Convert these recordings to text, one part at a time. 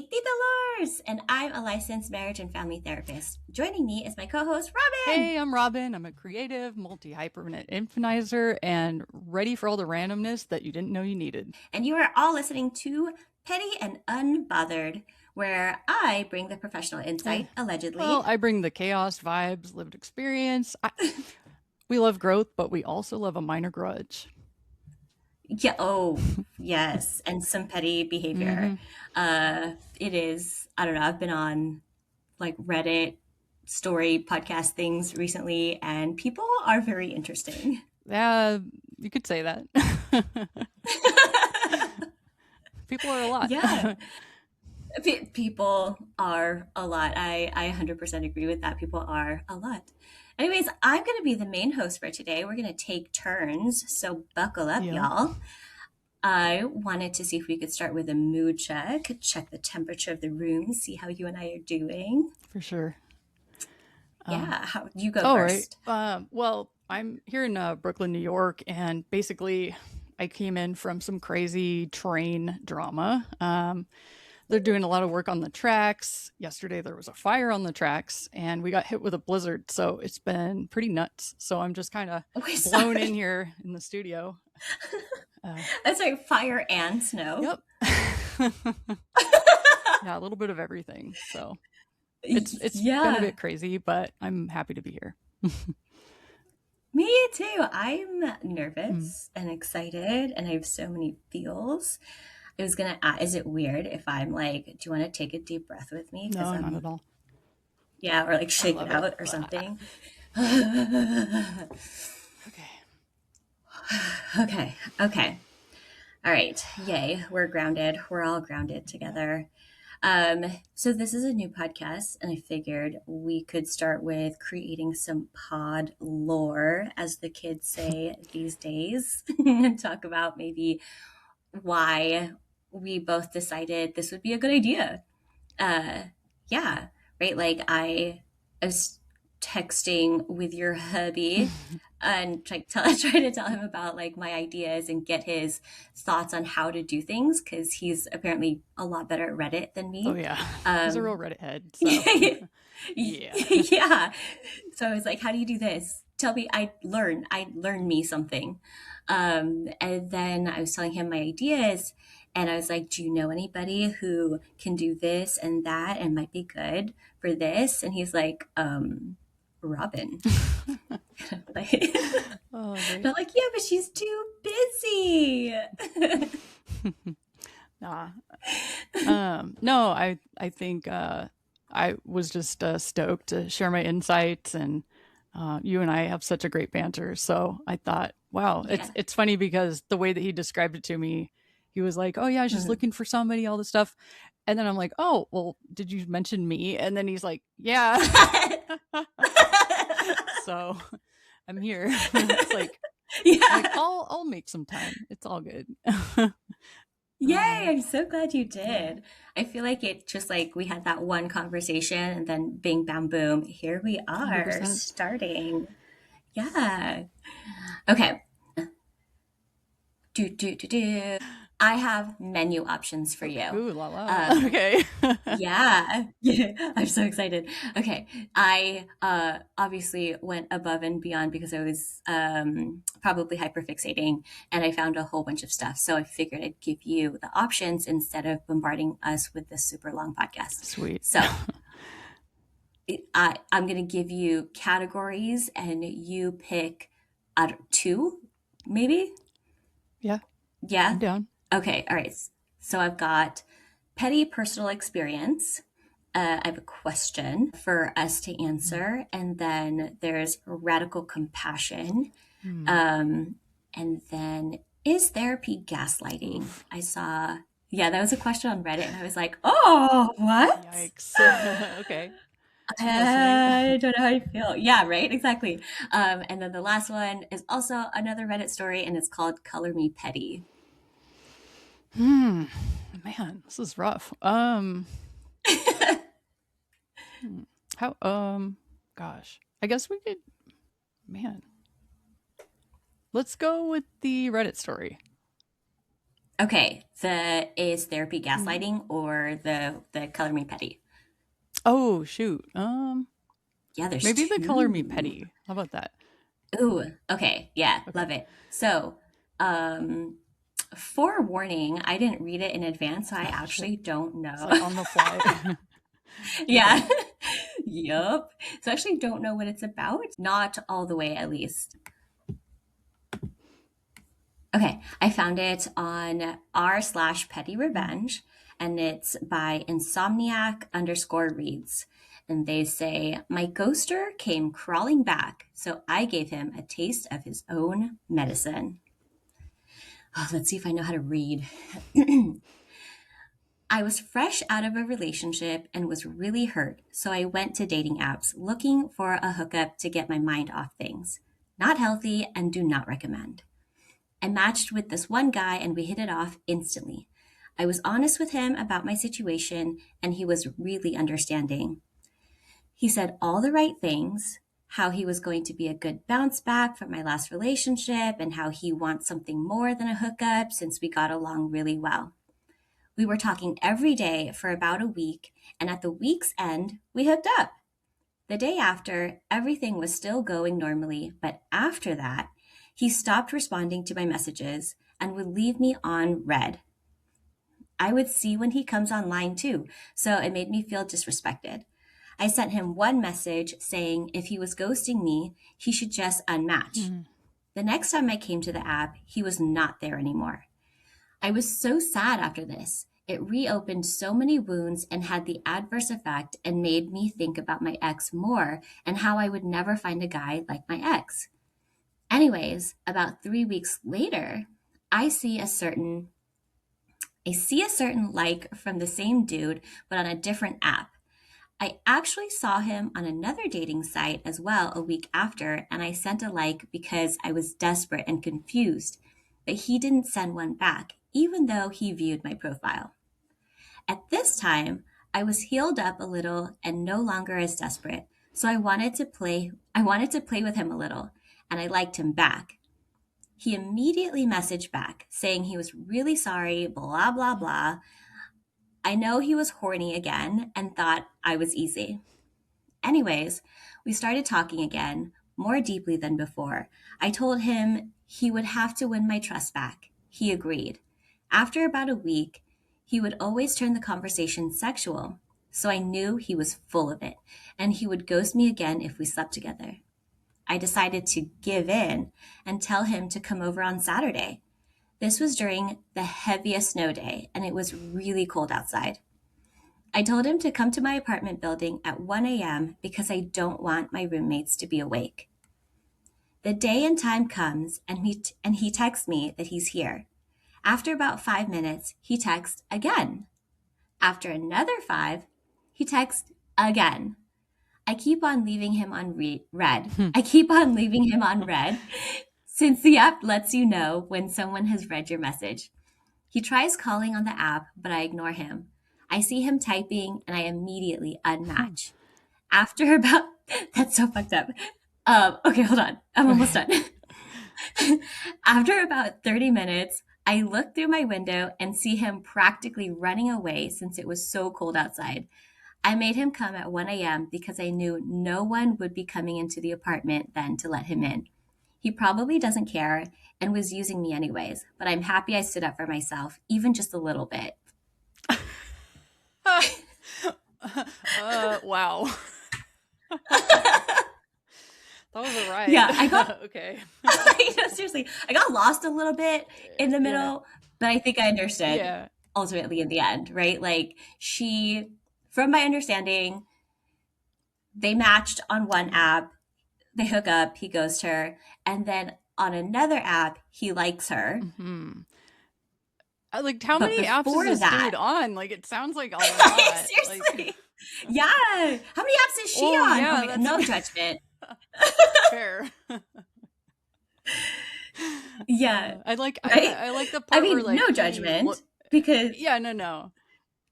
TIta Lors, and I'm a licensed marriage and family therapist. Joining me is my co-host, Robin. Hey, I'm Robin. I'm a creative, multi-hypermanent infinizer and ready for all the randomness that you didn't know you needed. And you are all listening to Petty and Unbothered, where I bring the professional insight, allegedly. Well, I bring the chaos, vibes, lived experience. We love growth, but we also love a minor grudge. Yeah. Oh, yes. And some petty behavior. It is, I don't know, I've been on like Reddit story podcast things recently, and people are very interesting. Yeah, you could say that. People are a lot. Yeah. People are a lot. I 100% agree with that. People are a lot. Anyways, I'm going to be the main host for today. We're going to take turns. So buckle up, y'all. I wanted to see if we could start with a mood check the temperature of the room, see how you and I are doing. For sure. Yeah, how you go first. Right. Well, I'm here in Brooklyn, New York, and basically I came in from some crazy train drama. They're doing a lot of work on the tracks. Yesterday there was a fire on the tracks and we got hit with a blizzard. So it's been pretty nuts. So I'm just kind of blown in here in the studio. That's like fire and snow. Yep. Yeah, a little bit of everything. So it's been a bit crazy, but I'm happy to be here. Me too. I'm nervous and excited and I have so many feels. I was going to ask, is it weird if I'm like, do you want to take a deep breath with me? No, not at all. Yeah, or like shake it out or something. Okay. All right. Yay. We're grounded. We're all grounded together. So this is a new podcast, and I figured we could start with creating some pod lore, as the kids say these days, and talk about maybe why we both decided this would be a good idea. Yeah, right. Like I was texting with your hubby and trying to tell him about like my ideas and get his thoughts on how to do things, because he's apparently a lot better at Reddit than me. Oh yeah, he's a real Reddit head. So. Yeah. So I was like, how do you do this? Tell me. I learn me something. And then I was telling him my ideas, and I was like, do you know anybody who can do this and that and might be good for this? And he's like, Robin. Like, not like, yeah, but she's too busy. Nah. No, I think I was just stoked to share my insights, and you and I have such a great banter. So I thought, wow, it's funny because the way that he described it to me, he was like, oh yeah, I was just looking for somebody, all this stuff. And then I'm like, oh, well, did you mention me? And then he's like, yeah. So I'm here. It's like, like, I'll make some time. It's all good. Yay, I'm so glad you did. I feel like it just like we had that one conversation and then bing, bam, boom. Here we are 100%. Starting. Yeah. Okay. I have menu options for you. Ooh, la la. Okay. Yeah. I'm so excited. Okay. I obviously went above and beyond because I was probably hyperfixating, and I found a whole bunch of stuff. So I figured I'd give you the options instead of bombarding us with this super long podcast. Sweet. So I'm going to give you categories, and you pick two, maybe? Yeah. Yeah? I'm down. Okay. All right. So I've got petty personal experience. I have a question for us to answer. And then there's radical compassion. And then, is therapy gaslighting? Oof. I saw, that was a question on Reddit. And I was like, oh, what? Yikes. Okay. I don't know how you feel. Yeah, right. Exactly. And then the last one is also another Reddit story, and it's called Color Me Petty. Man, this is rough. Gosh, I guess we could, let's go with the Reddit story. Okay, the is therapy Mhm. gaslighting or the color me petty? Oh shoot. Yeah, there's Maybe the color me two. petty. How about that? Ooh, okay, yeah, Okay. love it. So, um, forewarning, I didn't read it in advance, so I Oh shit. actually don't It's know. like on the fly. Okay. Yeah. Yup. So I actually don't know what it's about. Not all the way, at least. Okay, I found it on r slash petty Mm. revenge, and it's by insomniac underscore reads. And they say, my ghoster came crawling back, so I gave him a taste of his own medicine. Oh, let's see if I know how to read. I was fresh out of a relationship and was really hurt, so I went to dating apps looking for a hookup to get my mind off things. Not healthy and do not recommend. I matched with this one guy and we hit it off instantly. I was honest with him about my situation and he was really understanding. He said all the right things, how he was going to be a good bounce back from my last relationship and how he wants something more than a hookup since we got along really well. We were talking every day for about a week, and at the week's end, we hooked up. The day after, everything was still going normally, but after that, he stopped responding to my messages and would leave me on red. I would see when he comes online too, so it made me feel disrespected. I sent him one message saying if he was ghosting me, he should just unmatch. Mm. The next time I came to the app, he was not there anymore. I was so sad after this. It reopened so many wounds and had the adverse effect and made me think about my ex more and how I would never find a guy like my ex. Anyways, about 3 weeks later, I see a certain I see a certain like from the same dude, but on a different app. I actually saw him on another dating site as well a week after, and I sent a like because I was desperate and confused. But he didn't send one back, even though he viewed my profile. At this time, I was healed up a little and no longer as desperate, so I wanted to play with him a little, and I liked him back. He immediately messaged back saying he was really sorry, blah blah blah. I know he was horny again and thought I was easy. Anyways, we started talking again, more deeply than before. I told him he would have to win my trust back. He agreed. After about a week, he would always turn the conversation sexual, so I knew he was full of it, and he would ghost me again if we slept together. I decided to give in and tell him to come over on Saturday. This was during the heaviest snow day, and it was really cold outside. I told him to come to my apartment building at 1 a.m. because I don't want my roommates to be awake. The day and time comes, and he texts me that he's here. After about 5 minutes, he texts again. After another five, he texts again. I keep on leaving him on red. I keep on leaving him on red since the app lets you know when someone has read your message. He tries calling on the app, but I ignore him. I see him typing and I immediately unmatch. After about, that's so fucked up. Okay, hold on. I'm almost Okay. done. After about 30 minutes, I look through my window and see him practically running away since it was so cold outside. I made him come at 1 a.m. because I knew no one would be coming into the apartment then to let him in. He probably doesn't care and was using me anyways, but I'm happy I stood up for myself, even just a little bit. Wow. That was a Yeah, ride. I got, Okay. I know, seriously, I got lost a little bit in the Yeah. middle, but I think I understood Yeah. ultimately in the end, right? Like, from my understanding, they matched on one app, they hook up, he goes to her, and then on another app, he likes her. Hmm. Like, how But many apps is before this that, dude on? Like, it sounds like a lot. Like, seriously, yeah. How many apps is she oh on? Oh yeah, my God, that's no judgment. fair. Yeah, I like right? I like the I part where mean, like no he judgment look. because, Yeah, no,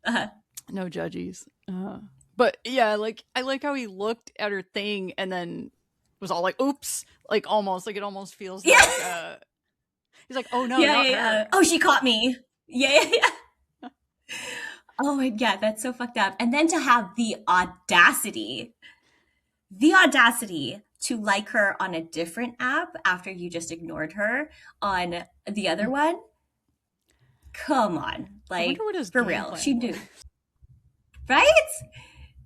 uh, no judgies. But yeah, like I like how he looked at her thing and then was all like, "Oops!" Like almost, like it almost feels yeah, like he's like, "Oh no, yeah, not yeah, her." yeah. Oh, she caught me. Yeah, yeah, yeah. Oh my, yeah, that's so fucked up. And then to have the audacity to like her on a different app after you just ignored her on the other one. Come on, I wonder like what his for game real, she plan was. knew, right?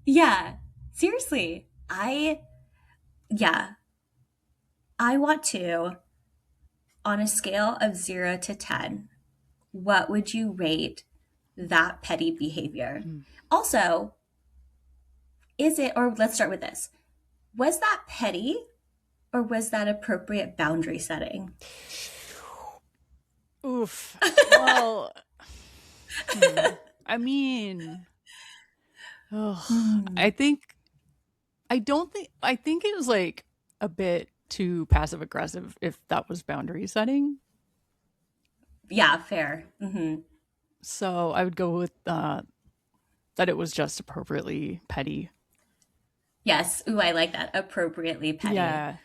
Yeah, seriously. Yeah, I want to, on a scale of 0 to 10, what would you rate that petty behavior? Hmm. Also, is it, or let's start with this, was that petty or was that appropriate boundary setting? Oof. Well, hmm. I mean, I Hmm. think I think it was like a bit too passive aggressive if that was boundary setting. Yeah, fair. So I would go with that it was just appropriately petty. Yes. Ooh, I like that. Appropriately petty. Yeah,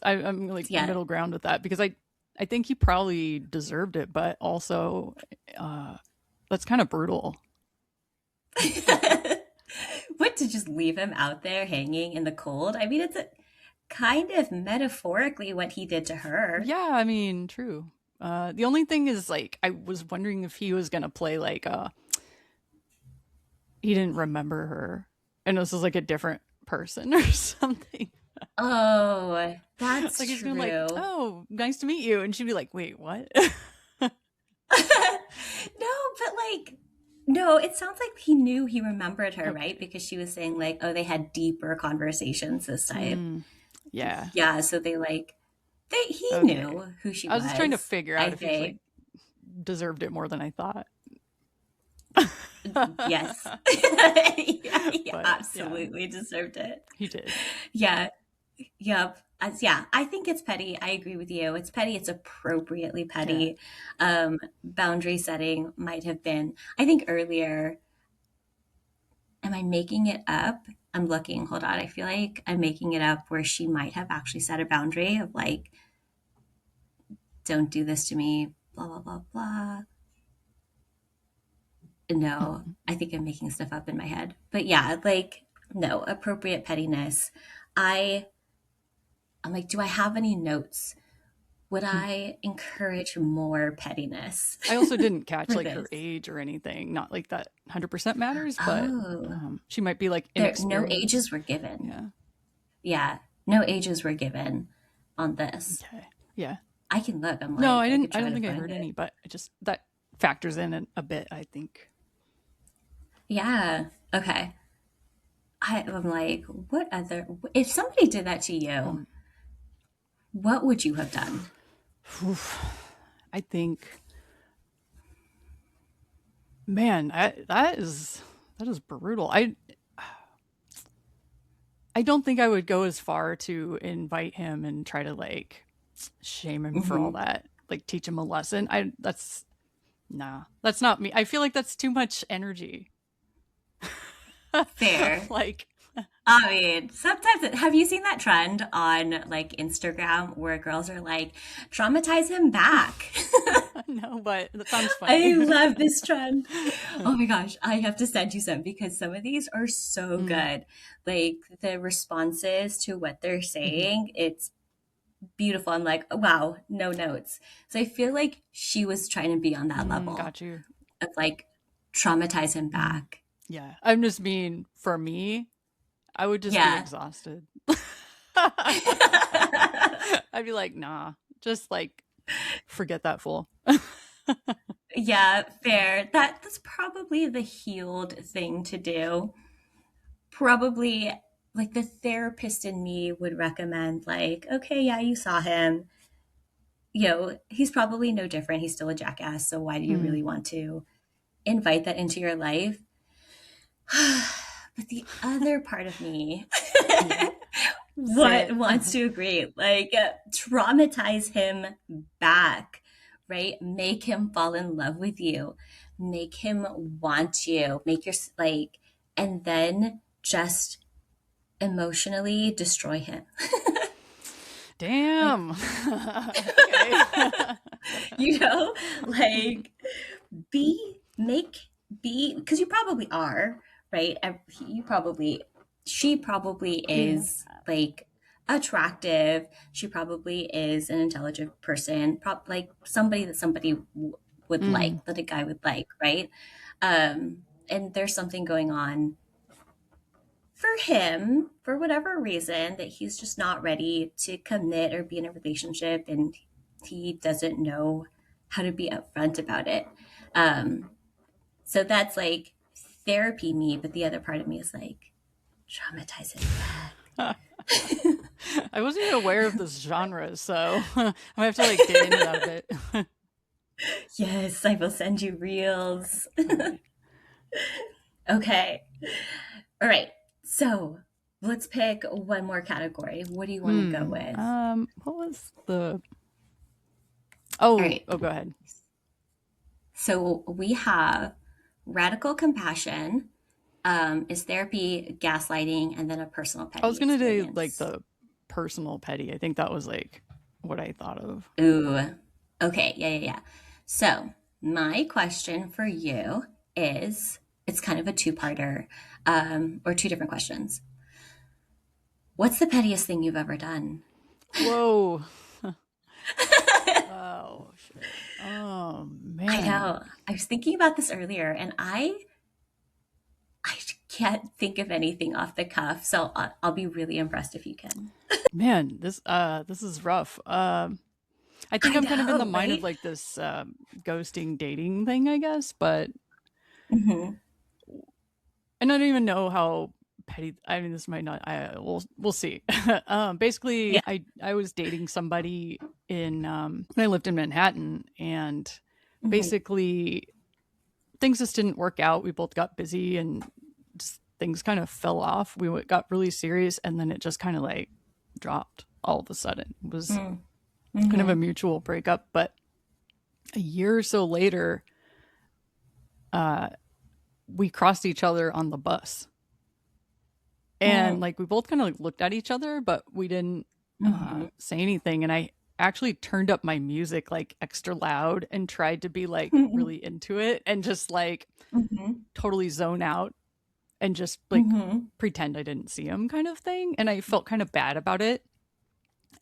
I'm like Yeah. middle ground with that because I think he probably deserved it, but also uh, that's kind of brutal. What, to just leave him out there hanging in the cold? I mean, it's kind of metaphorically what he did to her. Yeah, I mean, true. The only thing is, like, I was wondering if he was gonna play like he didn't remember her, and this was like a different person or something. Oh, that's Like he's gonna be like, true. "Oh, nice to meet you," and she'd be like, "Wait, what?" No, but like, no, it sounds like he knew he remembered her, right? Okay. Because she was saying, like, oh, they had deeper conversations this time. Mm, yeah. Yeah, so he Okay. knew who she I was just trying to was, figure I out if he was like think. deserved it more than I thought. Yes. Yeah, he But yeah, absolutely deserved it. he did. Yeah. Yep. Yeah, I think it's petty. I agree with you. It's petty. It's appropriately Yeah. petty. Boundary setting might have been, I think earlier, am I making it up? I'm looking. Hold on. I feel like I'm making it up where she might have actually set a boundary of like, don't do this to me, blah, blah, blah, blah. No, I think I'm making stuff up in my head. But yeah, like, no, appropriate pettiness. I, I'm like, do I have any notes? Would I encourage more pettiness I also didn't catch for like her this? age or anything. Not like that 100% matters, but Oh, she might be like there, no ages inexperienced. were given. Yeah. Yeah, no ages were given on this. Okay. Yeah. I can look. I'm No, like, I could I try don't to think I find heard it. any, but I just that factors in a bit, I think. Yeah. Okay. I'm like, what other? If somebody did that to you, Hmm. what would you have done? I think, man, that is brutal. I don't think I would go as far to invite him and try to like shame him for all Hmm. that, like teach him a lesson. I that's Nah, that's not me. I feel like that's too much energy. Fair. Like, I mean, sometimes have you seen that trend on like Instagram where girls are like, traumatize him back? no, but that sounds I funny. love this trend. Oh my gosh, I have to send you some because some of these are so Mm, good. Like the responses to what they're mhm, saying, it's beautiful. I'm like, wow, no notes. So I feel like she was trying to be on that level got you. of like traumatize him Mm, back. yeah, I'm just mean for me, I would just be Yeah. exhausted. I'd be like, nah, just like forget that fool. Yeah, fair. That's probably the healed thing to do. Probably like the therapist in me would recommend like, okay, yeah, you saw him. He's probably no different. He's still a jackass. So why do you Mm, really want to invite that into your life? But the other part of me yeah, say what it. wants to agree, like traumatize him back, right? Make him fall in love with you, make him want you, make your like, and then just emotionally destroy him. Like, Damn. Okay. you know, like be make be because you probably are, right? You probably she probably Yeah. is like attractive. She probably is an intelligent person, like somebody that would Mm. like, that a guy would like, right? And there's something going on for him for whatever reason that he's just not ready to commit or be in a relationship, and he doesn't know how to be upfront about it. Um, so that's like therapy me, but the other part of me is like, traumatize him back. I wasn't even aware of this genre, so I might have to like dig into that a bit. Yes, I will send you reels. Okay. Okay. All right. So let's pick one more category. What do you want to go Hmm. with? What was the? All Oh, right. oh, go ahead. So we have radical compassion, is therapy, gaslighting, and then a personal I petty was gonna do like experience. the personal petty. I think that was like what I thought of. Ooh. Okay. Yeah, yeah, yeah. So my question for you is, it's kind of a two-parter, or two different questions. What's the pettiest thing you've ever done? Whoa. Oh shit. Oh I man. know. I was thinking about this earlier, and I can't think of anything off the cuff. So I'll be really impressed if you can. Man, this is rough. I think I I'm kind of in the know, mind of right? like this ghosting dating thing, I guess, but Hmm. I don't even know how petty. I mean, this might not. We'll see. Basically, Yeah. I was dating somebody in when I lived in Manhattan, and Hmm. basically things just didn't work out. We both got busy, and just things kind of fell off. Got really serious, and then it just kind of like dropped all of a sudden. It was kind of a Hmm. mutual breakup, but a year or so later, we crossed each other on the bus, and Hmm. like we both kind of like looked at each other, but we didn't Hmm. say anything. And I actually turned up my music like extra loud and tried to be like Hmm. really into it and just like Hmm. totally zone out and just like Hmm. pretend I didn't see him kind of thing. And I felt kind of bad about it.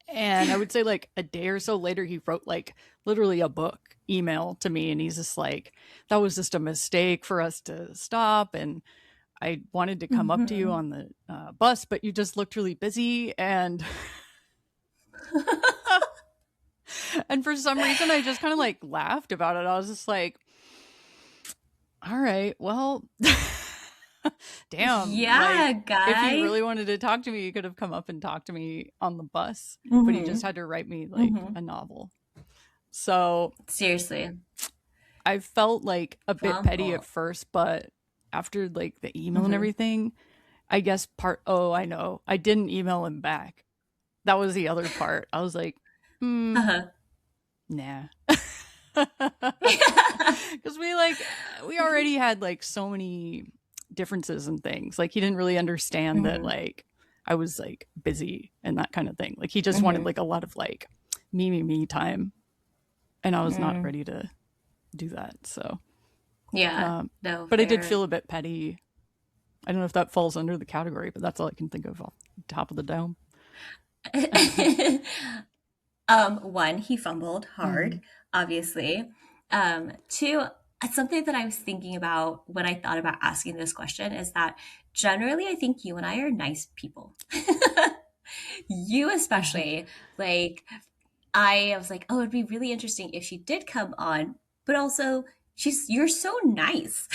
And I would say like a day or so later, he wrote like literally a book email to me. And he's just like, that was just a mistake for us to stop. And I wanted to come up to you Hmm. on the bus, but you just looked really busy. And for some reason, I just kind of like laughed about it. I was just like, all right, well, damn, Yeah, like if you guy. really wanted to talk to me, you could have come up and talked to me on the bus, but he just Hmm. had to write me like Hmm. a novel. So Seriously. I felt like a bit petty at Example. first, but after like the email and Hmm. everything, I guess oh, I know. I didn't email him back. That was the other part. I was like, Uh-huh. nah. Because we already had like so many differences and things. Like he didn't really understand that Hmm. like I was like busy and that kind of thing. Like he just wanted Hmm. like a lot of like me time, and I was not Mm. ready to do that. So, Yeah. No, but I did fair. feel a bit petty. I don't know if that falls under the category, but that's all I can think of off the top of the dome. One, he fumbled Mm-hmm. hard, obviously. Two, something that I was thinking about when I thought about asking this question is that generally I think you and I are nice people. You especially, like, I was like, oh, it'd be really interesting if she did come on, but also you're so nice.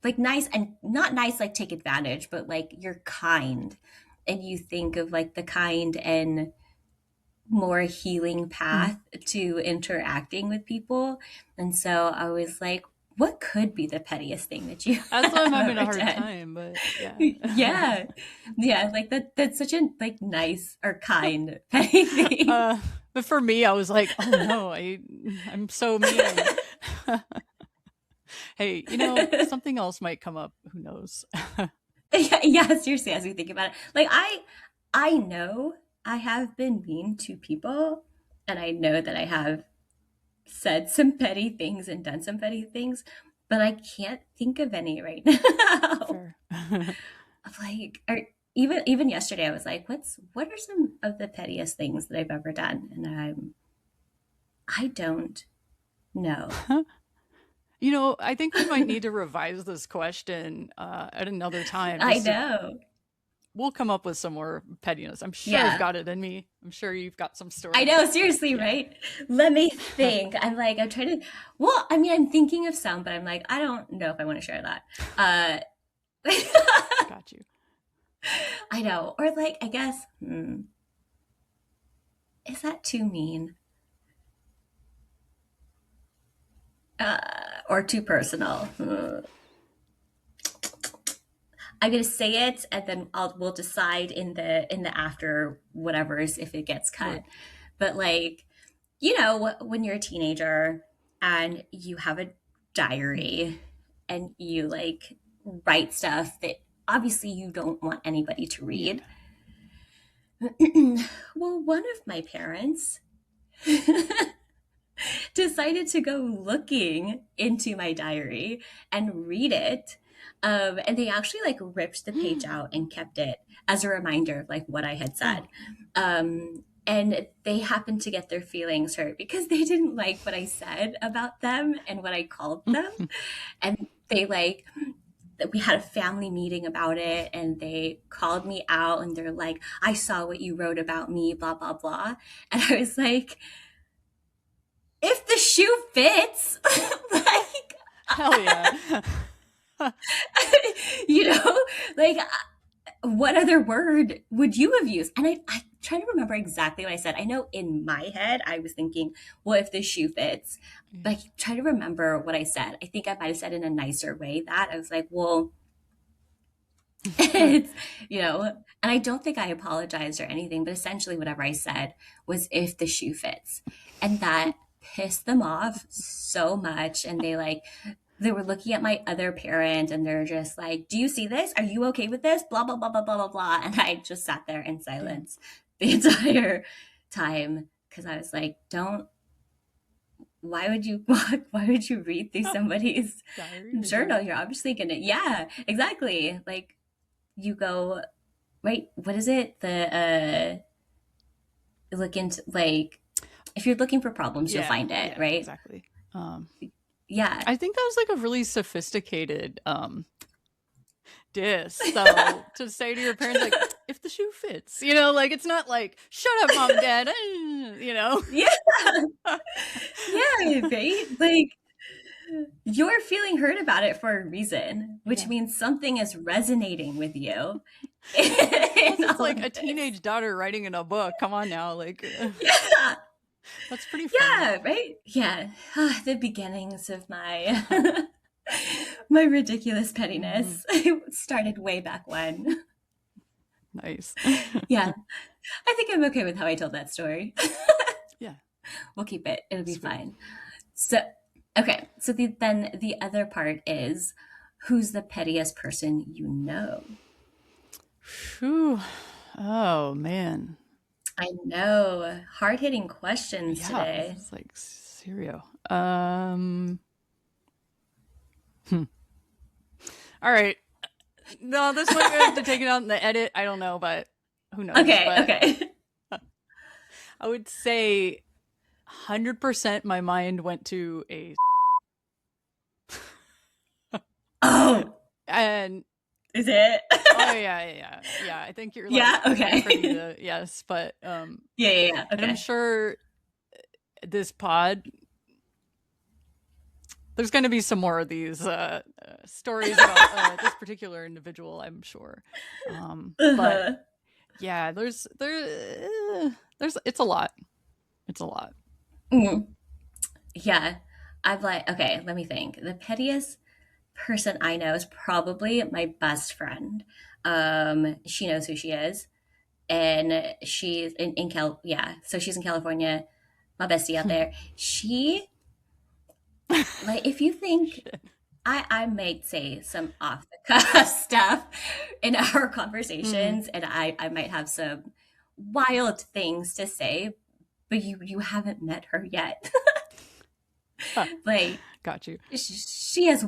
Like nice, and not nice like take advantage, but like you're kind, and you think of like the kind and more healing Mm-hmm. path to interacting with people. And so I was like, what could be the pettiest thing that you That's why I'm have having a ever hard done? time, but yeah. Yeah. Yeah, like that's such a like nice or kind petty thing. uh, but for me, I was like, oh no, I'm so mean. Hey, something else might come up. Who knows? Yeah, yeah, seriously, as we think about it. Like I know I have been mean to people, and I know that I have said some petty things and done some petty things, but I can't think of any right now. Fair. Like, or even yesterday, I was like, what are some of the pettiest things that I've ever done? And I don't know. I think we might need to revise this question at another time. I Just to, know. we'll come up with some more pettiness. I'm sure I've Yeah. got it in me. I'm sure you've got some I stories. know, seriously, Yeah. right? Let me think. I'm trying to, well, I mean, I'm thinking of some, but I'm like, I don't know if I want to share that. Uh, Got you. I know. Or like, I guess, is that too mean? Or too personal? I'm gonna say it, and then we'll decide in the after whatever's if it gets cut. Right. But like, when you're a teenager and you have a diary and you like write stuff that obviously you don't want anybody to Yeah. read. Well, one of my parents decided to go looking into my diary and read it. And they actually like ripped the page out and kept it as a reminder of like what I had Oh. said. And they happened to get their feelings hurt because they didn't like what I said about them and what I called them. And they like, we had a family meeting about it and they called me out and they're like, I saw what you wrote about me, blah, blah, blah. And I was like, if the shoe fits, like, Hell yeah. you know, like, what other word would you have used? And I try to remember exactly what I said. I know in my head, I was thinking, well, if the shoe fits, but I try to remember what I said. I think I might have said in a nicer way that I was like, well, it's, and I don't think I apologized or anything, but essentially whatever I said was if the shoe fits. And that pissed them off so much. And they were looking at my other parent and they're just like, do you see this? Are you okay with this? Blah, blah, blah, blah, blah, blah, blah. And I just sat there in Damn. silence the entire time because I was like, why would you read through somebody's Diary. journal? You're obviously gonna, yeah, exactly. Like you go, right, what is it? Look into like, if you're looking for problems, you'll Yeah. find it, Yeah. right? Exactly. Yeah. I think that was like a really sophisticated diss though to say to your parents like if the shoe fits, like it's not like shut up mom and dad, Yeah. Yeah, right? Like you're feeling hurt about it for a reason, which Yeah. means something is resonating with you. Plus In it's all like of a this. teenage daughter writing in a book. Come on now, like Yeah. that's pretty funny. Yeah, right? Yeah. The beginnings of my my ridiculous pettiness started way back when. Nice. Yeah. I think I'm okay with how I told that story. Yeah. We'll keep it. It'll be Sweet. fine. So, okay. So then the other part is who's the pettiest person you know? Whew. Oh man. I know. Hard hitting questions Yeah, today. it's like cereal. All right. No, this one we have to take it out in the edit. I don't know, but who knows? Okay. But Okay. I would say 100% my mind went to a Oh, and is it? oh yeah. I think you're like Yeah. Okay. ready to yes, but Yeah. and I'm Okay. sure this pod there's going to be some more of these stories about this particular individual, I'm sure. But yeah, there's it's a lot. It's a lot. Mm. Yeah. I'm like, okay, let me think. The pettiest person I know is probably my best friend. She knows who she is. And she's in so she's in California, my bestie out there. She like if you think Shit. I might say some off the cuff stuff in our Mm-hmm. conversations, and I might have some wild things to say, but you haven't met her yet. Like, Got you. she has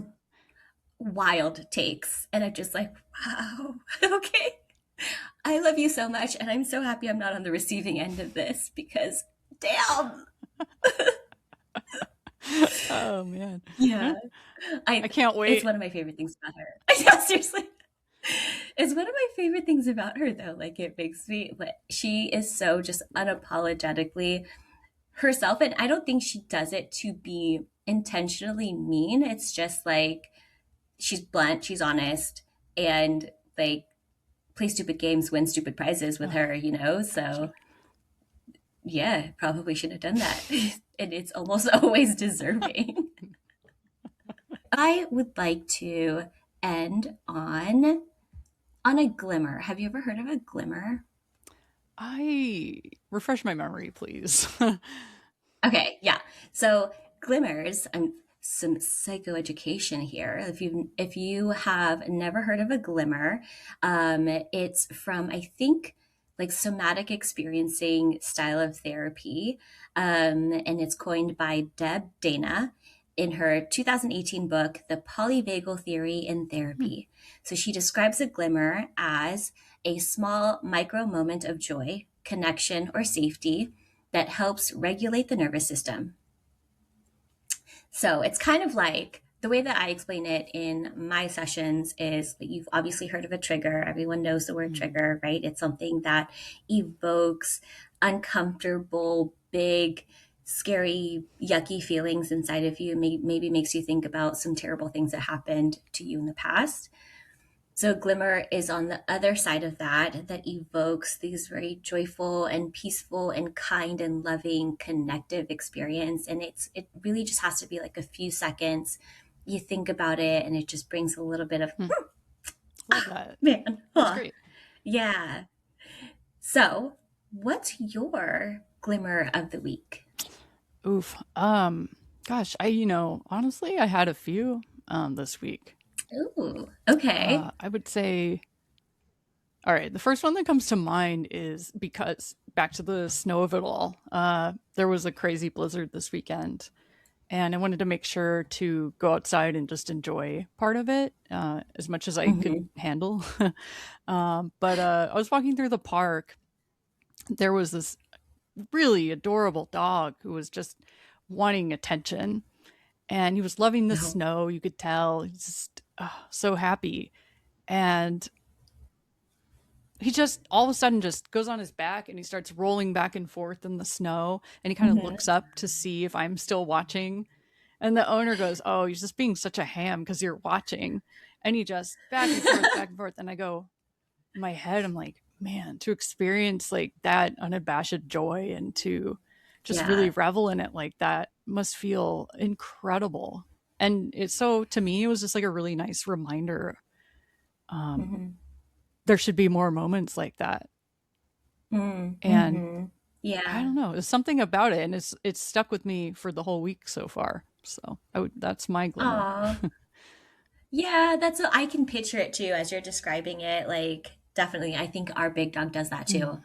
wild takes. And I'm just like, wow, okay. I love you so much. And I'm so happy I'm not on the receiving end of this because damn. Oh man. Yeah. I I can't it's wait. one of my favorite things about her. Yeah, seriously. It's one of my favorite things about her though. Like it makes me like she is so just unapologetically herself. And I don't think she does it to be intentionally mean. It's just like she's blunt, she's honest, and like play stupid games, win stupid prizes with Oh, her, you know? gotcha. So yeah, probably should have done that. And it's almost always deserving. I would like to end on a glimmer. Have you ever heard of a glimmer? I refresh my memory, please. Okay, yeah. So glimmers, some psychoeducation here. If you have never heard of a glimmer, it's from I think like somatic experiencing style of therapy, and it's coined by Deb Dana in her 2018 book, The Polyvagal Theory in Hmm. Therapy. So she describes a glimmer as a small micro moment of joy, connection, or safety that helps regulate the nervous system. So it's kind of like the way that I explain it in my sessions is that you've obviously heard of a trigger. Everyone knows the word Hmm. trigger, right? It's something that evokes uncomfortable, big, scary, yucky feelings inside of you, maybe makes you think about some terrible things that happened to you in the past. So glimmer is on the other side of that evokes these very joyful and peaceful and kind and loving connective experience. And it really just has to be like a few seconds. You think about it and it just brings a little bit of Hmm. Love that. man. That's Huh. great. Yeah. So what's your glimmer of the week? Oof. Gosh, honestly, I had a few this week. Ooh, okay. I would say, all right, the first one that comes to mind is because back to the snow of it all. There was a crazy blizzard this weekend, and I wanted to make sure to go outside and just enjoy part of it as much as I could Hmm. handle. But I was walking through the park. There was this really adorable dog who was just wanting attention, and he was loving the No. snow. You could tell he's just so happy, and he just all of a sudden just goes on his back and he starts rolling back and forth in the snow, and he kind of Hmm. looks up to see if I'm still watching. And the owner goes, "Oh, he's just being such a ham because you're watching." And he just back and forth, back and forth. And I go, in my head, I'm like, man, to experience like that unabashed joy and to just really Yeah. revel in it like that must feel incredible. And it's so, to me, it was just like a really nice reminder. Um, Hmm. there should be more moments like that. And Mm-hmm. I Yeah. don't know, there's something about it, and it's stuck with me for the whole week so far. So that's my glimmer. Aw. Yeah, that's what I can picture it too as you're describing it. Like, definitely, I think our big dog does that Mm. too.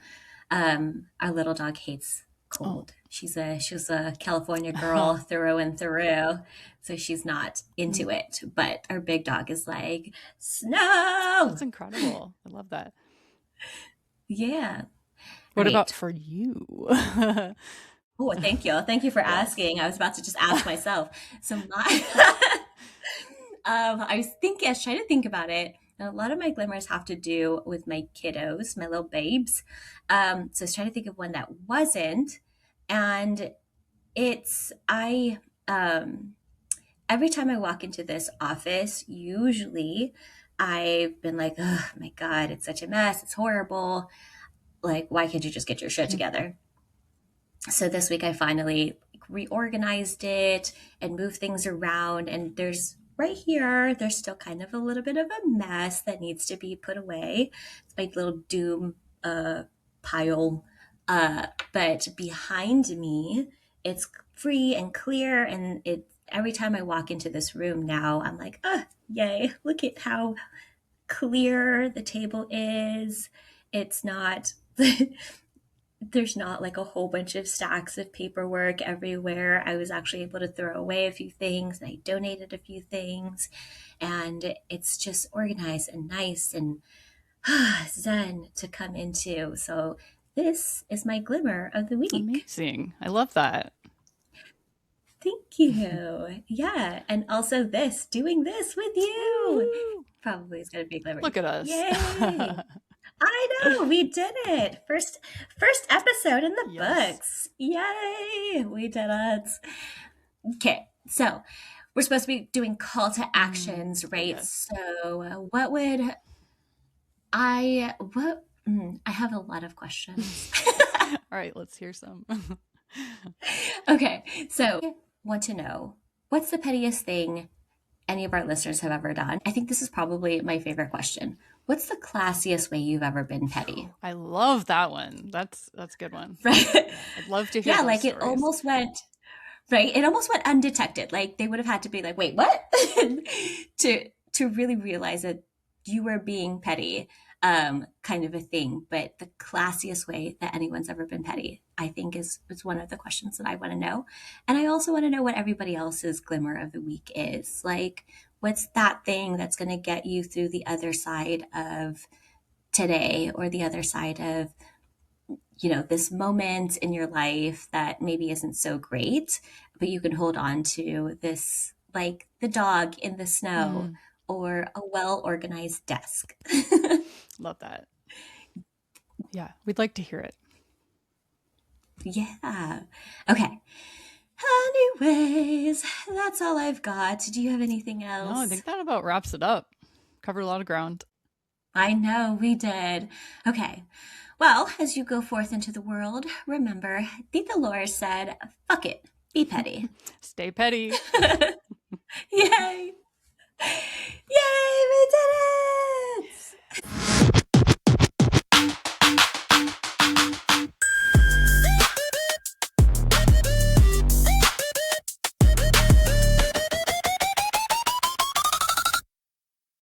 Our little dog hates Oh. cold. She's a California girl through and through, so she's not into it. But our big dog is like, That's snow. incredible. I love that. Yeah. All What about right. for you? Oh, thank you. Thank you for Yes. asking. I was about to just ask myself. So my I was trying to think about it. And a lot of my glimmers have to do with my kiddos, my little babes. So I was trying to think of one that wasn't. And it's, um, every time I walk into this office, usually I've been like, oh my God, it's such a mess. It's horrible. Like, why can't you just get your shit together? So this week I finally reorganized it and moved things around, and there's right here there's still kind of a little bit of a mess that needs to be put away. It's my little doom pile, but behind me it's free and clear, and it every time I walk into this room now I'm like, oh yay, look at how clear the table is. It's not there's not like a whole bunch of stacks of paperwork everywhere. I was actually able to throw away a few things and I donated a few things. And it's just organized and nice and zen to come into. So this is my glimmer of the week. Amazing. I love that. Thank you. Yeah. And also this, doing this with you. Woo! Probably is going to be a glimmer. Look at us. Yay. I know, we did it. First episode in the Yes. books. Yay, we did it. Okay, so we're supposed to be doing call to actions, right? Yes. So what would what I have a lot of questions. All right, let's hear some. Okay, so I want to know what's the pettiest thing any of our listeners have ever done? I think this is probably my favorite question. What's the classiest way you've ever been petty? I love that one. That's a good one. Right? Yeah, I'd love to hear Yeah, those like it stories. almost went right. It almost went undetected. Like they would have had to be like, "Wait, what?" to really realize that you were being petty, kind of a thing. But the classiest way that anyone's ever been petty, I think, is one of the questions that I want to know, and I also want to know what everybody else's glimmer of the week is. Like, what's that thing that's going to get you through the other side of today, or the other side of this moment in your life that maybe isn't so great, but you can hold on to this, like the dog in the snow Mm, or a well organized desk. love that. Yeah, we'd like to hear it. Yeah. Okay. Anyways, that's all I've got. Do you have anything No, I else? think that about wraps it up. Covered a lot of ground. I know we did. Okay. Well, as you go forth into the world, remember, Tita Lora said, fuck it, be petty. Stay petty. Yay! Yay, we did it!